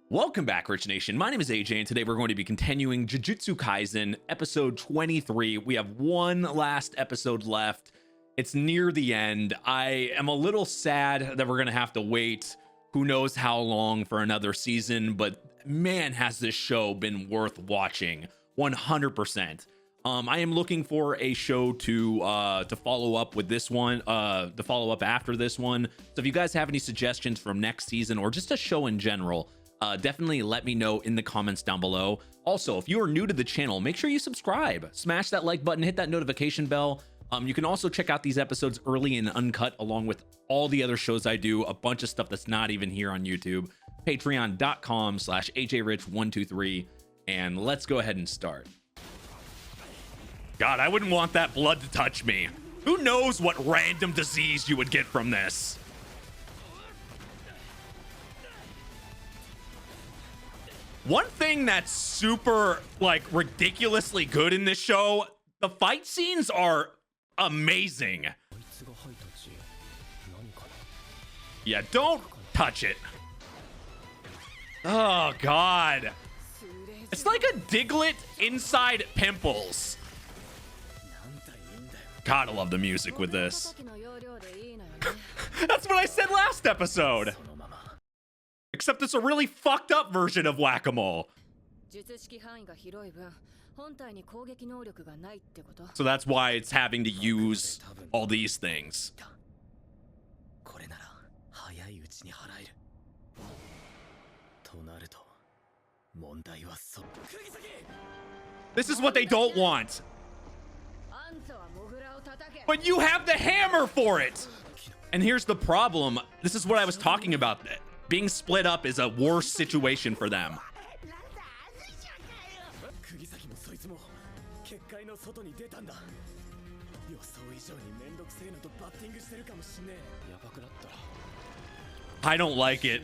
Welcome back, Rich Nation. My name is AJ, and today we're going to be continuing Jujutsu Kaisen, episode 23. We have one last episode left. It's near the end. I am a little sad that we're going to have to wait who knows how long for another season, but man, has this show been worth watching, 100%. I am looking for a show to follow up with this one, to follow up after this one. So if you guys have any suggestions from next season or just a show in general, definitely let me know in the comments down below. Also, if you are new to the channel, make sure you subscribe, smash that like button, hit that notification bell. You can also check out these episodes early and uncut along with all the other shows I do, a bunch of stuff that's not even here on YouTube. Patreon.com/ajrich123, and let's go ahead and start. God, I wouldn't want that blood to touch me. Who knows what random disease you would get from this? One thing that's super, like, ridiculously good in this show, the fight scenes are amazing. Yeah, don't touch it. Oh, God. It's like a Diglett inside pimples. God, I love the music with this. That's what I said last episode. Except it's a really fucked up version of whack-a-mole. So that's why it's having to use all these things. This is what they don't want. But you have the hammer for it. And here's the problem. This is what I was talking about. Being split up is a worse situation for them. I don't like it.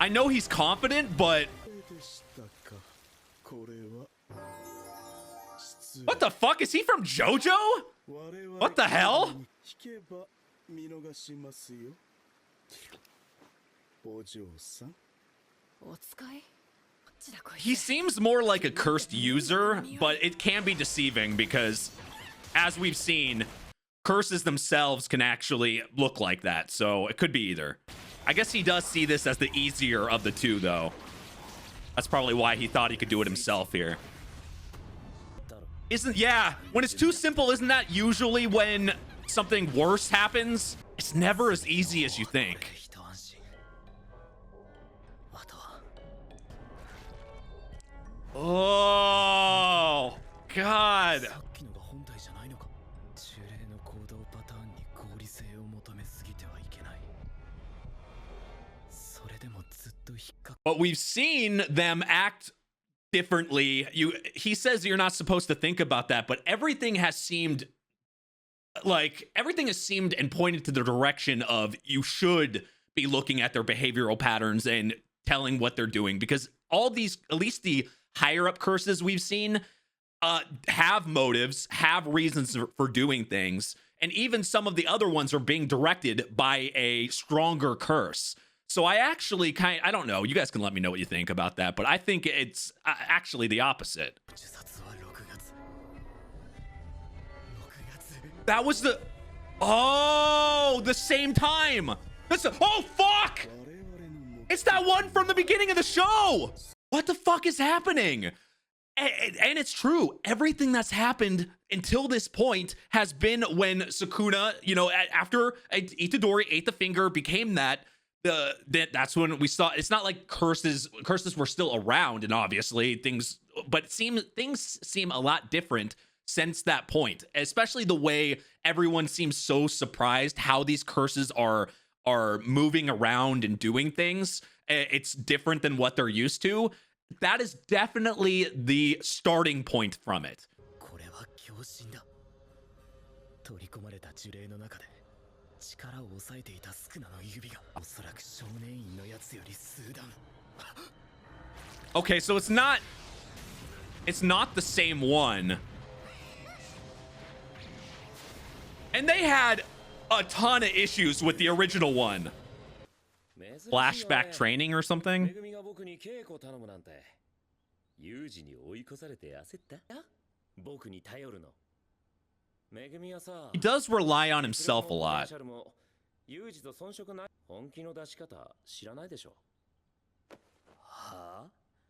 I know he's confident, but what the fuck? Is he from JoJo? What the hell? He seems more like a cursed user, but it can be deceiving because, as we've seen, curses themselves can actually look like that, so it could be either. I guess he does see this as the easier of the two, though. That's probably why he thought he could do it himself here. Yeah, when it's too simple, isn't that usually when something worse happens? It's never as easy as you think. Oh, God. But we've seen them act differently. He says you're not supposed to think about that, but everything has seemed and pointed to the direction of you should be looking at their behavioral patterns and telling what they're doing, because all these, at least the higher up curses we've seen, have motives, have reasons for doing things, and even some of the other ones are being directed by a stronger curse. So I actually I don't know, you guys can let me know what you think about that, but I think it's actually the opposite. That was the same time. Oh fuck, it's that one from the beginning of the show. What the fuck is happening? And it's true, everything that's happened until this point has been when Sukuna, after Itadori ate the finger, became that's when we saw. It's not like curses were still around, and obviously things seem a lot different since that point, especially the way everyone seems so surprised how these curses are moving around and doing things. It's different than what they're used to. That is definitely the starting point from it. Okay, so it's not the same one. And they had a ton of issues with the original one. flashback training or something. He does rely on himself a lot.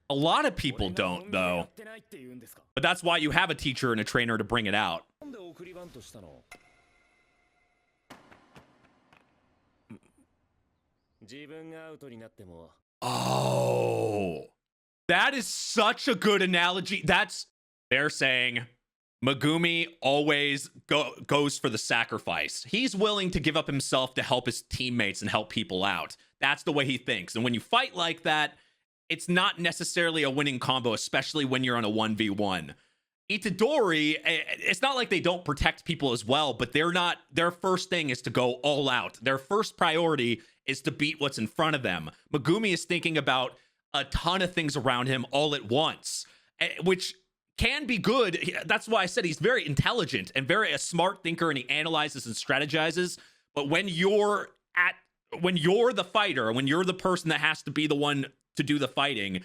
A lot of people don't, though. But that's why you have a teacher and a trainer to bring it out. Oh, that is such a good analogy. They're saying Megumi always goes for the sacrifice. He's willing to give up himself to help his teammates and help people out. That's the way he thinks. And when you fight like that, it's not necessarily a winning combo, especially when you're on a 1v1. Itadori, it's not like they don't protect people as well, but their first thing is to go all out. Their first priority is to beat what's in front of them. Megumi is thinking about a ton of things around him all at once, which can be good. That's why I said he's very intelligent and very a smart thinker, and he analyzes and strategizes. But when you're the fighter, when you're the person that has to be the one to do the fighting,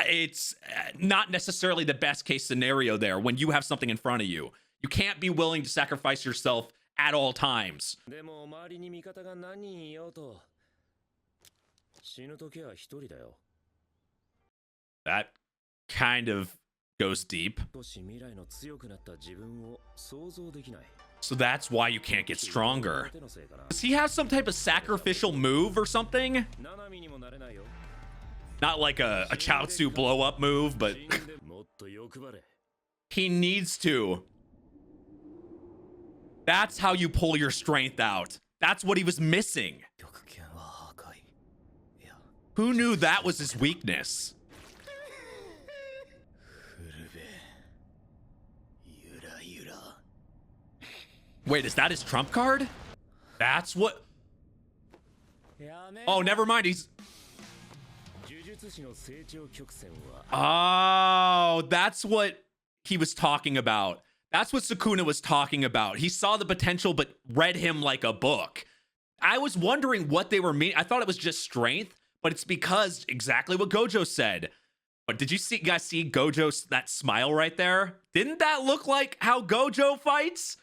it's not necessarily the best case scenario there when you have something in front of you. You can't be willing to sacrifice yourself at all times. That kind of goes deep. So that's why you can't get stronger. Does he have some type of sacrificial move or something? Not like a Chaozu blow up move, but he needs to. That's how you pull your strength out. That's what he was missing. Who knew that was his weakness? Wait, is that his trump card? That's what... Oh, never mind. He's... Oh, that's what he was talking about. That's what Sukuna was talking about. He saw the potential, but read him like a book. I was wondering what they were meaning. I thought it was just strength, but it's because exactly what Gojo said. But did you guys see Gojo's, that smile right there? Didn't that look like how Gojo fights?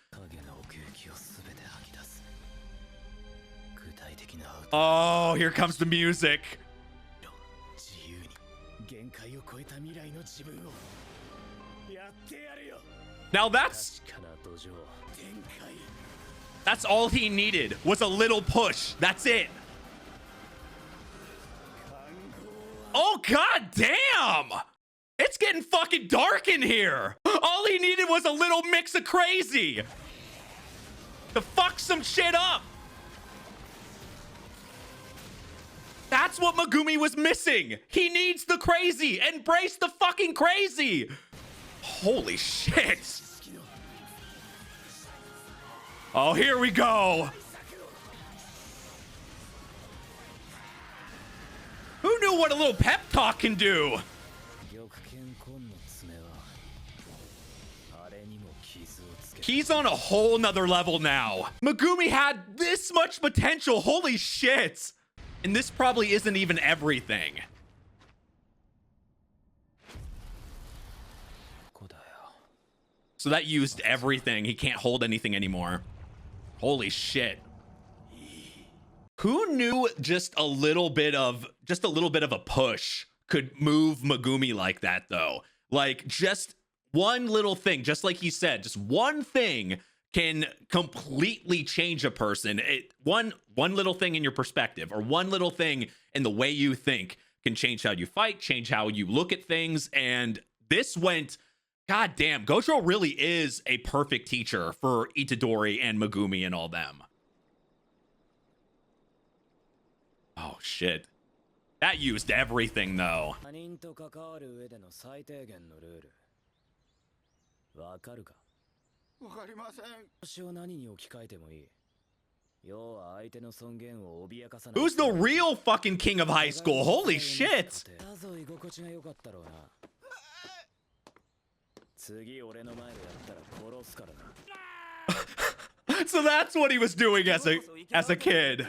Oh, here comes the music. Now that's all he needed, was a little push. That's it. Oh, god damn! It's getting fucking dark in here. All he needed was a little mix of crazy to fuck some shit up. That's what Megumi was missing. He needs the crazy. Embrace the fucking crazy. Holy shit. Oh, here we go. Who knew what a little pep talk can do? He's on a whole nother level now. Megumi had this much potential. Holy shit. And this probably isn't even everything. So that used everything. He can't hold anything anymore. Holy shit. Who knew just a little bit of a push could move Megumi like that, though? Like, just one little thing, just like he said, just one thing can completely change a person. One little thing in your perspective, or one little thing in the way you think, can change how you fight, change how you look at things. And this went, god damn, Gojo really is a perfect teacher for Itadori and Megumi and all them. Oh shit. That used everything though. Who's the real fucking king of high school? Holy shit. So that's what he was doing as a kid.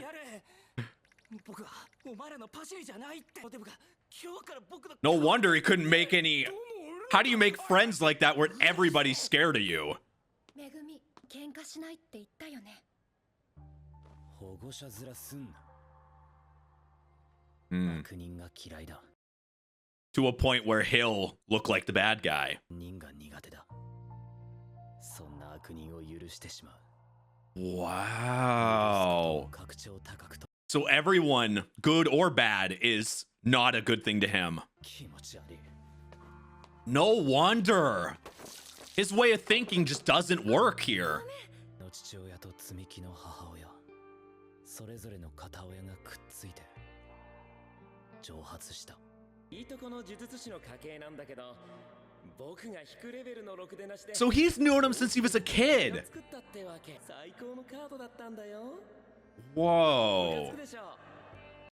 No wonder he couldn't make any. How do you make friends like that where everybody's scared of you? To a point where he'll look like the bad guy. Wow. So everyone, good or bad, is not a good thing to him. No wonder. His way of thinking just doesn't work here. So he's known him since he was a kid. Whoa.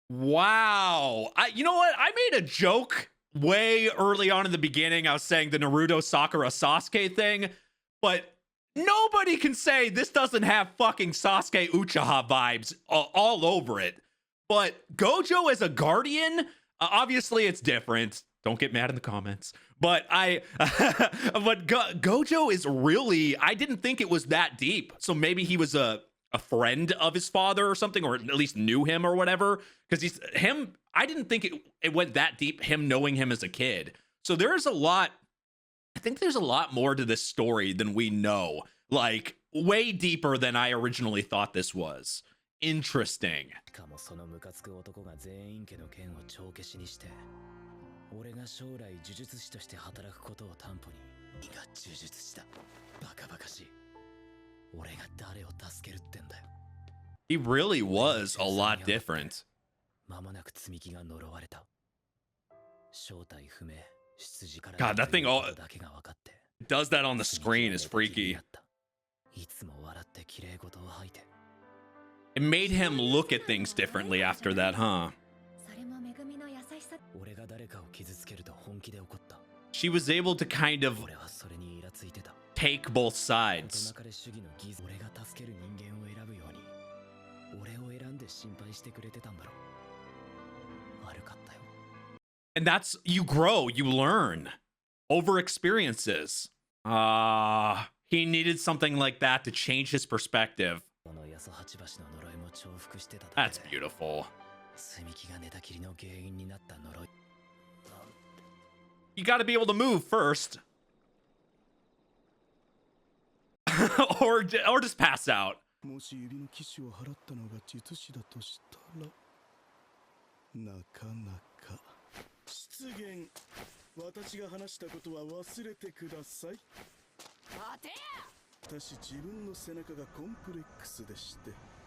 Wow. You know what? I made a joke way early on in the beginning. I was saying the Naruto Sakura Sasuke thing, but nobody can say this doesn't have fucking Sasuke Uchiha vibes all over it. But Gojo as a guardian, obviously it's different. Don't get mad in the comments. But Gojo is really, I didn't think it was that deep. So maybe he was a friend of his father or something, or at least knew him or whatever. Because I didn't think it went that deep, him knowing him as a kid. So there's a lot, I think there's a lot more to this story than we know. Like, way deeper than I originally thought this was. Interesting. He really was a lot different. God, that thing all does that on the screen is freaky. It made him look at things differently after that, huh? She was able to kind of take both sides. And that's, you grow, you learn over experiences. He needed something like that to change his perspective. That's beautiful. You got to be able to move first. or just pass out.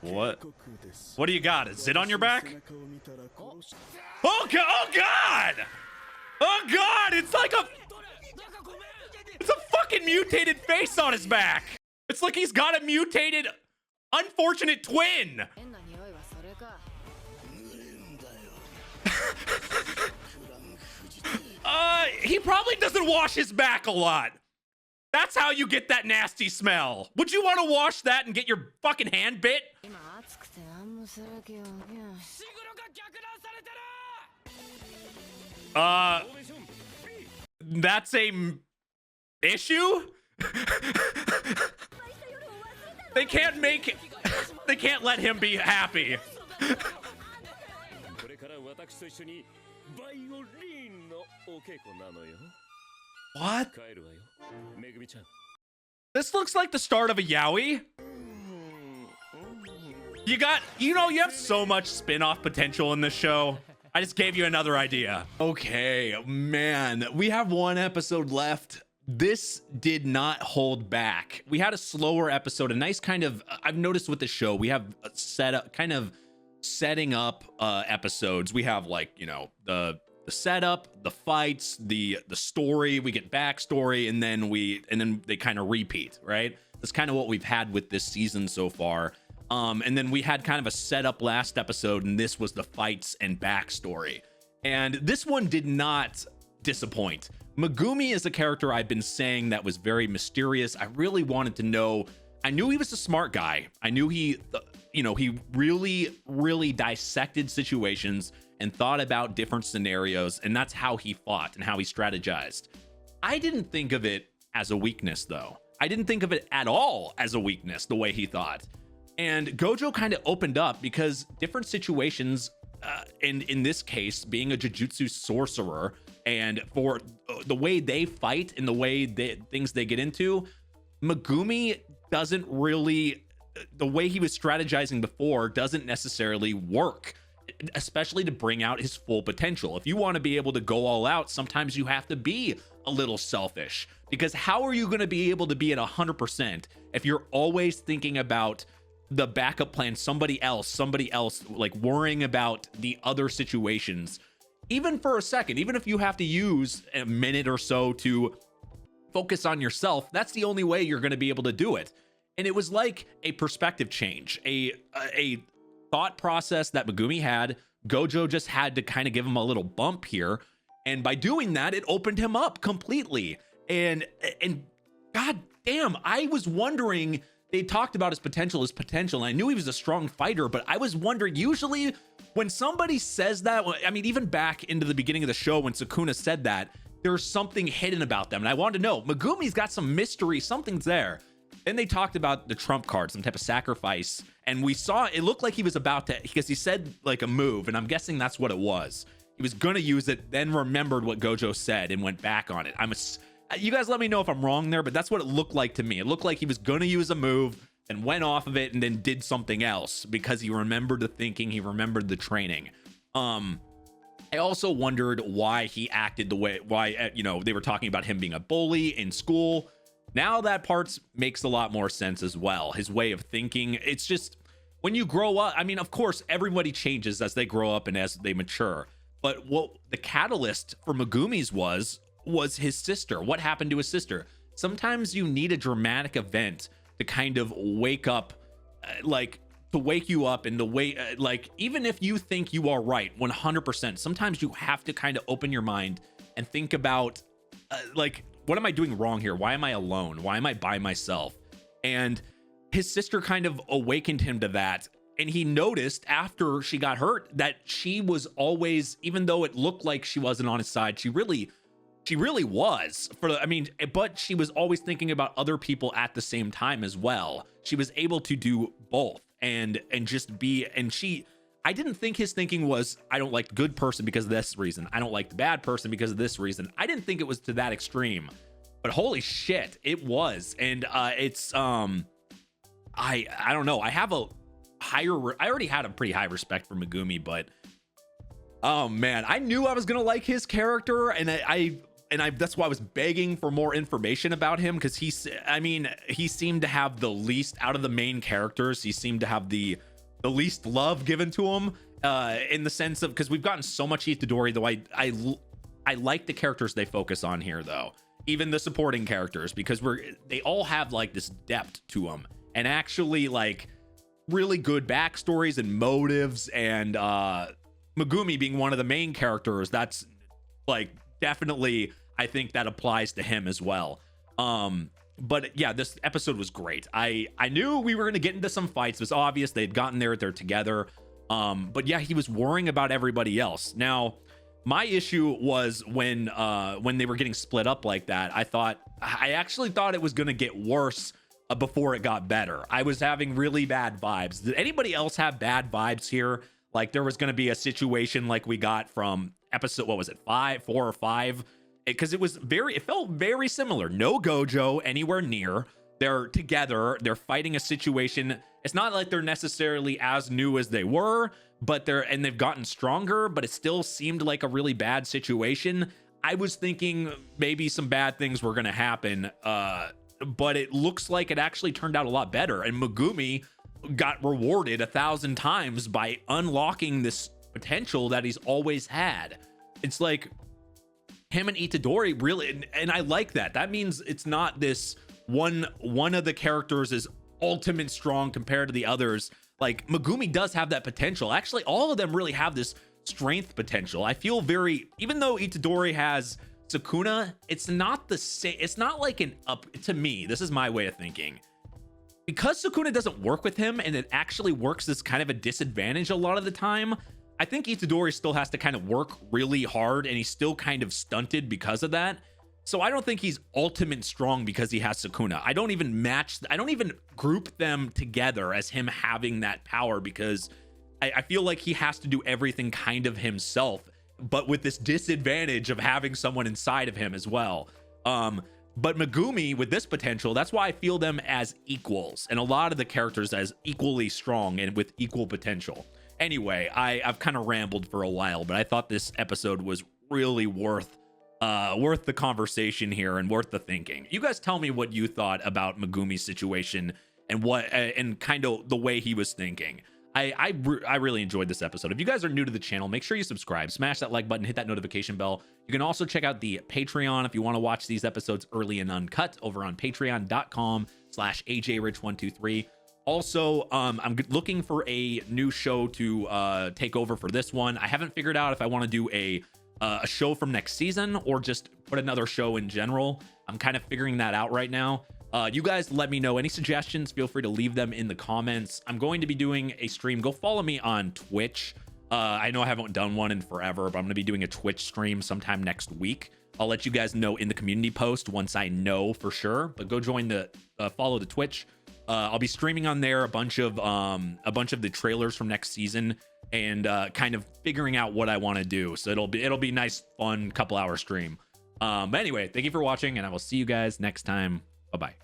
What? What do you got? A zit on your back? Oh god! Oh god! Oh god! It's like it's a fucking mutated face on his back. It's like he's got a mutated, unfortunate twin. He probably doesn't wash his back a lot. That's how you get that nasty smell. Would you want to wash that and get your fucking hand bit? That's a issue? They can't let him be happy. What? This looks like the start of a yaoi. You have so much spin-off potential in this show. I just gave you another idea. Okay, man, we have one episode left. This did not hold back. We had a slower episode, a nice kind of, I've noticed with the show, we have a setup, kind of setting up episodes. We have like, the setup, the fights, the story, we get backstory, and then they kind of repeat, right? That's kind of what we've had with this season so far. And then we had kind of a setup last episode, and this was the fights and backstory. And this one did not disappoint. Megumi is a character I've been saying that was very mysterious. I really wanted to know. I knew he was a smart guy. I knew he he really dissected situations and thought about different scenarios, and that's how he fought and how he strategized. I didn't think of it as a weakness, though. I didn't think of it at all as a weakness, the way he thought. And Gojo kind of opened up because different situations, in this case, being a Jujutsu sorcerer, and for the way they fight and the way things they get into, Megumi doesn't really, the way he was strategizing before doesn't necessarily work, especially to bring out his full potential. If you want to be able to go all out, sometimes you have to be a little selfish, because how are you going to be able to be at 100% if you're always thinking about the backup plan, somebody else, like worrying about the other situations, even for a second, even if you have to use a minute or so to focus on yourself, that's the only way you're going to be able to do it. And it was like a perspective change, a thought process that Megumi had. Gojo just had to kind of give him a little bump here. And by doing that, it opened him up completely. And god damn, I was wondering, they talked about his potential. And I knew he was a strong fighter, but I was wondering, usually when somebody says that, I mean, even back into the beginning of the show when Sukuna said that, there's something hidden about them. And I wanted to know, Megumi's got some mystery, something's there. Then they talked about the trump card, some type of sacrifice. And we saw, it looked like he was about to, because he said like a move, and I'm guessing that's what it was. He was going to use it, then remembered what Gojo said and went back on it. You guys let me know if I'm wrong there, but that's what it looked like to me. It looked like he was going to use a move and went off of it and then did something else because he remembered the thinking, he remembered the training. I also wondered why he acted the way, they were talking about him being a bully in school. Now that part makes a lot more sense as well. His way of thinking, it's just when you grow up, I mean, of course, everybody changes as they grow up and as they mature. But what the catalyst for Megumi's was his sister. What happened to his sister? Sometimes you need a dramatic event to kind of wake up, to wake you up in the way, even if you think you are right 100%, sometimes you have to kind of open your mind and think about, what am I doing wrong here? Why am I alone? Why am I by myself? And his sister kind of awakened him to that. And he noticed after she got hurt that she was always, even though it looked like she wasn't on his side, she really was, but she was always thinking about other people at the same time as well. She was able to do both and just be, I didn't think his thinking was, I don't like the good person because of this reason. I don't like the bad person because of this reason. I didn't think it was to that extreme, but holy shit, it was. And it's, I don't know. I already had a pretty high respect for Megumi, but oh man, I knew I was going to like his character. And that's why I was begging for more information about him, because he seemed to have the least out of the main characters. He seemed to have the least love given to him, in the sense of, because we've gotten so much Itadori, though I like the characters they focus on here, though, even the supporting characters, because they all have like this depth to them and actually like really good backstories and motives. And Megumi being one of the main characters, that's like definitely, I think that applies to him as well. But yeah, this episode was great. I knew we were going to get into some fights. It was obvious they'd gotten there, they're together. But yeah, he was worrying about everybody else. Now, my issue was when they were getting split up like that, I actually thought it was going to get worse before it got better. I was having really bad vibes. Did anybody else have bad vibes here? Like there was going to be a situation like we got from episode, what was it, 4 or 5? Because it felt very similar. No Gojo anywhere near. They're together. They're fighting a situation. It's not like they're necessarily as new as they were, but they've gotten stronger, but it still seemed like a really bad situation. I was thinking maybe some bad things were going to happen, but it looks like it actually turned out a lot better. And Megumi got rewarded 1,000 times by unlocking this potential that he's always had. It's like him and Itadori really, and I like that. That means it's not this one of the characters is ultimate strong compared to the others. Like Megumi does have that potential. Actually, all of them really have this strength potential. I feel even though Itadori has Sukuna, it's not the same. It's not like to me, this is my way of thinking. because Sukuna doesn't work with him and it actually works as kind of a disadvantage a lot of the time, I think Itadori still has to kind of work really hard, and he's still kind of stunted because of that. So I don't think he's ultimate strong because he has Sukuna. I don't even group them together as him having that power, because I feel like he has to do everything kind of himself, but with this disadvantage of having someone inside of him as well. But Megumi, with this potential, that's why I feel them as equals, and a lot of the characters as equally strong and with equal potential. Anyway, I've kind of rambled for a while, but I thought this episode was really worth the conversation here and worth the thinking. You guys tell me what you thought about Megumi's situation and and kind of the way he was thinking. I really enjoyed this episode. If you guys are new to the channel, make sure you subscribe, smash that like button, hit that notification bell. You can also check out the Patreon if you want to watch these episodes early and uncut over on patreon.com/ajrich123. Also, I'm looking for a new show to take over for this one. I haven't figured out if I want to do a show from next season or just put another show in general. I'm kind of figuring that out right now. You guys let me know any suggestions. Feel free to leave them in the comments. I'm going to be doing a stream. Go follow me on Twitch. I know I haven't done one in forever, but I'm going to be doing a Twitch stream sometime next week. I'll let you guys know in the community post once I know for sure, but go join the follow the Twitch. I'll be streaming on there a bunch of the trailers from next season and kind of figuring out what I want to do. So it'll be nice, fun couple hour stream. But anyway, thank you for watching, and I will see you guys next time. Bye-bye.